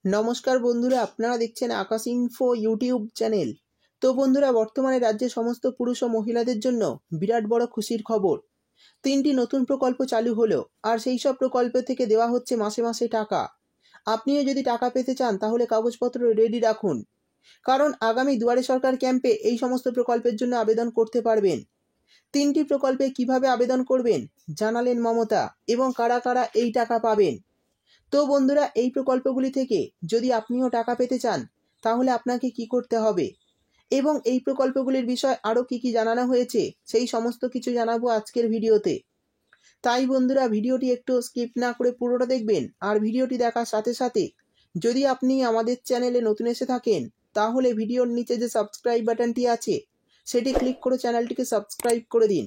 নমস্কার বন্ধুরা, আপনারা দেখছেন আকাশ ইনফো ইউটিউব চ্যানেল। তো বন্ধুরা, বর্তমানে রাজ্যে সমস্ত পুরুষ ও মহিলাদের জন্য বিরাট বড় খুশির খবর। 3টি নতুন প্রকল্প চালু হলো, আর সেই সব প্রকল্প থেকে দেওয়া হচ্ছে মাসে মাসে টাকা। আপনিও যদি টাকা পেতে চান তাহলে কাগজপত্র রেডি রাখুন, কারণ আগামী দুয়ারে সরকার ক্যাম্পে এই সমস্ত প্রকল্পের জন্য আবেদন করতে পারবেন। 3টি প্রকল্পে কিভাবে আবেদন করবেন জানালেন মমতা, এবং কারা কারা এই টাকা পাবেন। তো বন্ধুরা, এই প্রকল্পগুলি থেকে যদি আপনিও টাকা পেতে চান তাহলে আপনাকে কি করতে হবে, এবং এই প্রকল্পগুলির বিষয় আরও কি জানানো হয়েছে, সেই সমস্ত কিছু জানাবো আজকের ভিডিওতে। তাই বন্ধুরা, ভিডিওটি একটু স্কিপ না করে পুরোটা দেখবেন। আর ভিডিওটি দেখার সাথে সাথে যদি আপনি আমাদের চ্যানেলে নতুন এসে থাকেন তাহলে ভিডিওর নিচে যে সাবস্ক্রাইব বাটনটি আছে সেটি ক্লিক করে চ্যানেলটিকে সাবস্ক্রাইব করে দিন,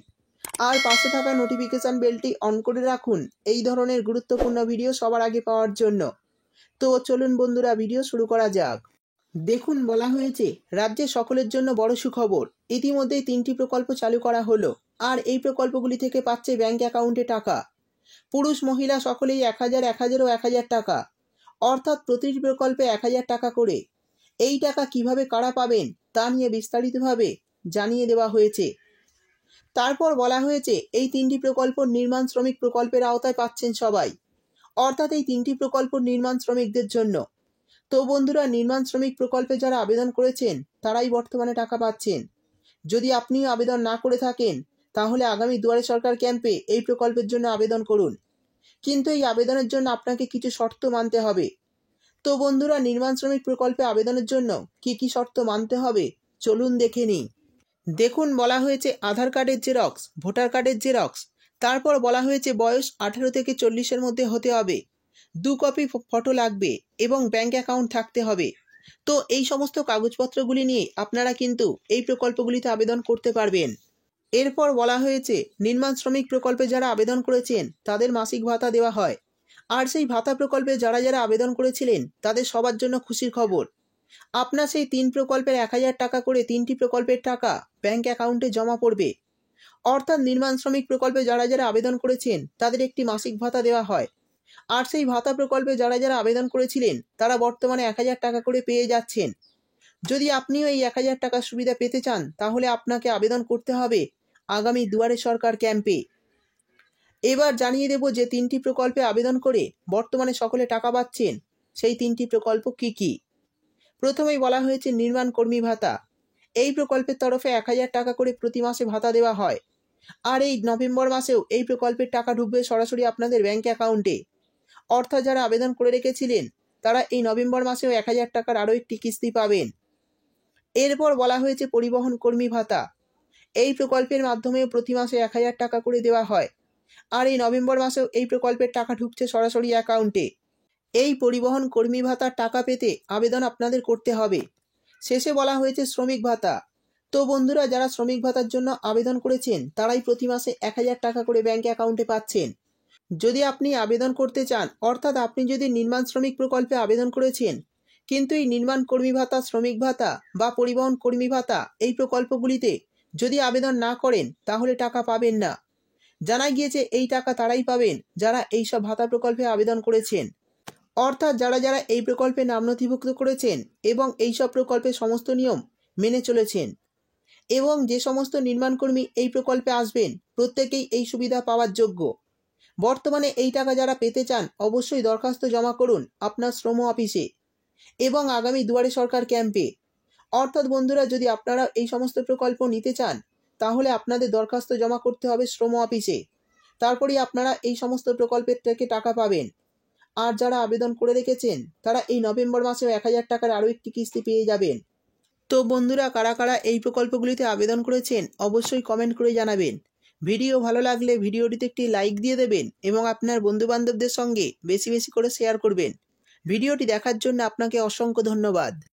আর পাশে থাকা নোটিফিকেশান বেলটি অন করে রাখুন এই ধরনের গুরুত্বপূর্ণ ভিডিও সবার আগে পাওয়ার জন্য। তো চলুন বন্ধুরা, ভিডিও শুরু করা যাক। দেখুন, বলা হয়েছে রাজ্যে সকলের জন্য বড় সুখবর। ইতিমধ্যেই 3টি প্রকল্প চালু করা হলো, আর এই প্রকল্পগুলি থেকে পাচ্ছে ব্যাংক অ্যাকাউন্টে টাকা। পুরুষ মহিলা সকলেই 1000, 1000 ও 1000 টাকা, অর্থাৎ প্রতিটি প্রকল্পে 1000 টাকা করে। এই টাকা কিভাবে কারা পাবেন তা নিয়ে বিস্তারিতভাবে জানিয়ে দেওয়া হয়েছে। তারপর বলা হয়েছে এই 3টি প্রকল্প নির্মাণ শ্রমিক প্রকল্পের আওতায় পাচ্ছেন সবাই, অর্থাৎ এই 3টি প্রকল্প নির্মাণ শ্রমিকদের জন্য। তো বন্ধুরা, নির্মাণ শ্রমিক প্রকল্পে যারা আবেদন করেছেন তারাই বর্তমানে টাকা পাচ্ছেন। যদি আপনিও আবেদন না করে থাকেন তাহলে আগামী দুয়ারে সরকার ক্যাম্পে এই প্রকল্পের জন্য আবেদন করুন, কিন্তু এই আবেদনের জন্য আপনাকে কিছু শর্ত মানতে হবে। তো বন্ধুরা, নির্মাণ শ্রমিক প্রকল্পে আবেদনের জন্য কি কি শর্ত মানতে হবে চলুন দেখে নিই। দেখুন, বলা হয়েছে আধার কার্ডের জেরক্স, ভোটার কার্ডের জেরক্স, তারপর বলা হয়েছে বয়স 18 থেকে 40-এর মধ্যে হতে হবে, 2 কপি ফটো লাগবে, এবং ব্যাংক অ্যাকাউন্ট থাকতে হবে। তো এই সমস্ত কাগজপত্রগুলি নিয়ে আপনারা কিন্তু এই প্রকল্পগুলিতে আবেদন করতে পারবেন। এরপর বলা হয়েছে নির্মাণ শ্রমিক প্রকল্পে যারা আবেদন করেছেন তাদের মাসিক ভাতা দেওয়া হয়, আর সেই ভাতা প্রকল্পে যারা যারা আবেদন করেছিলেন তাদের সবার জন্য খুশির খবর। আপনার সেই 3 প্রকল্পের 1000 টাকা করে 3টি প্রকল্পের টাকা ব্যাংক অ্যাকাউন্টে জমা পড়বে। অর্থাৎ নির্মাণ শ্রমিক প্রকল্পে যারা যারা আবেদন করেছেন তাদের একটি মাসিক ভাতা দেওয়া হয়, আর সেই ভাতা প্রকল্পে যারা যারা আবেদন করেছিলেন তারা বর্তমানে 1000 টাকা করে পেয়ে যাচ্ছেন। যদি আপনিও এই 1000 টাকার সুবিধা পেতে চান তাহলে আপনাকে আবেদন করতে হবে আগামী দুয়ারে সরকার ক্যাম্পে। এবার জানিয়ে দেব যে 3টি প্রকল্পে আবেদন করে বর্তমানে সকলে টাকা পাচ্ছেন সেই 3টি প্রকল্প কি কি। প্রথমেই বলা হয়েছে নির্মাণ কর্মী ভাতা। এই প্রকল্পের তরফে 1000 টাকা করে প্রতি মাসে ভাতা দেওয়া হয়, আর এই নভেম্বর মাসেও এই প্রকল্পের টাকা ঢুকবে সরাসরি আপনাদের ব্যাংক অ্যাকাউন্টে। অর্থাৎ যারা আবেদন করে রেখেছিলেন তারা এই নভেম্বর মাসেও 1000 টাকার আরও একটি কিস্তি পাবেন। এরপর বলা হয়েছে পরিবহন কর্মী ভাতা। এই প্রকল্পের মাধ্যমেও প্রতি মাসে 1000 টাকা করে দেওয়া হয়, আর এই নভেম্বর মাসেও এই প্রকল্পের টাকা ঢুকছে সরাসরি অ্যাকাউন্টে। এই পরিবহন কর্মী ভাতার টাকা পেতে আবেদন আপনাদের করতে হবে। শেষে বলা হয়েছে শ্রমিক ভাতা। তো বন্ধুরা, যারা শ্রমিক ভাতার জন্য আবেদন করেছেন তারাই প্রতি মাসে 1000 টাকা করে ব্যাংক অ্যাকাউন্টে পাচ্ছেন। যদি আপনি আবেদন করতে চান, অর্থাৎ আপনি যদি নির্মাণ শ্রমিক প্রকল্পে আবেদন করেছেন কিন্তু এই নির্মাণ কর্মী ভাতা, শ্রমিক ভাতা বা পরিবহন কর্মী ভাতা এই প্রকল্পগুলিতে যদি আবেদন না করেন তাহলে টাকা পাবেন না। জানা গিয়েছে এই টাকা তারাই পাবেন যারা এই সব ভাতা প্রকল্পে আবেদন করেছেন, অর্থাৎ যারা যারা এই প্রকল্পে নাম নথিভুক্ত করেছেন এবং এই সব প্রকল্পের সমস্ত নিয়ম মেনে চলেছেন। এবং যে সমস্ত নির্মাণকর্মী এই প্রকল্পে আসবেন প্রত্যেকেই এই সুবিধা পাওয়ার যোগ্য। বর্তমানে এই টাকা যারা পেতে চান অবশ্যই দরখাস্ত জমা করুন আপনার শ্রম অফিসে এবং আগামী দুয়ারে সরকার ক্যাম্পে। অর্থাৎ বন্ধুরা, যদি আপনারা এই সমস্ত প্রকল্প নিতে চান তাহলে আপনাদের দরখাস্ত জমা করতে হবে শ্রম অফিসে, তারপরেই আপনারা এই সমস্ত প্রকল্পের থেকে টাকা পাবেন। আর যারা আবেদন করে রেখেছেন তারা এই নভেম্বর মাসেও 1000 টাকার আরও একটি কিস্তি পেয়ে যাবেন। তো বন্ধুরা, কারা কারা এই প্রকল্পগুলিতে আবেদন করেছেন অবশ্যই কমেন্ট করে জানাবেন। ভিডিও ভালো লাগলে ভিডিওটিতে একটি লাইক দিয়ে দেবেন এবং আপনার বন্ধুবান্ধবদের সঙ্গে বেশি বেশি করে শেয়ার করবেন। ভিডিওটি দেখার জন্য আপনাকে অসংখ্য ধন্যবাদ।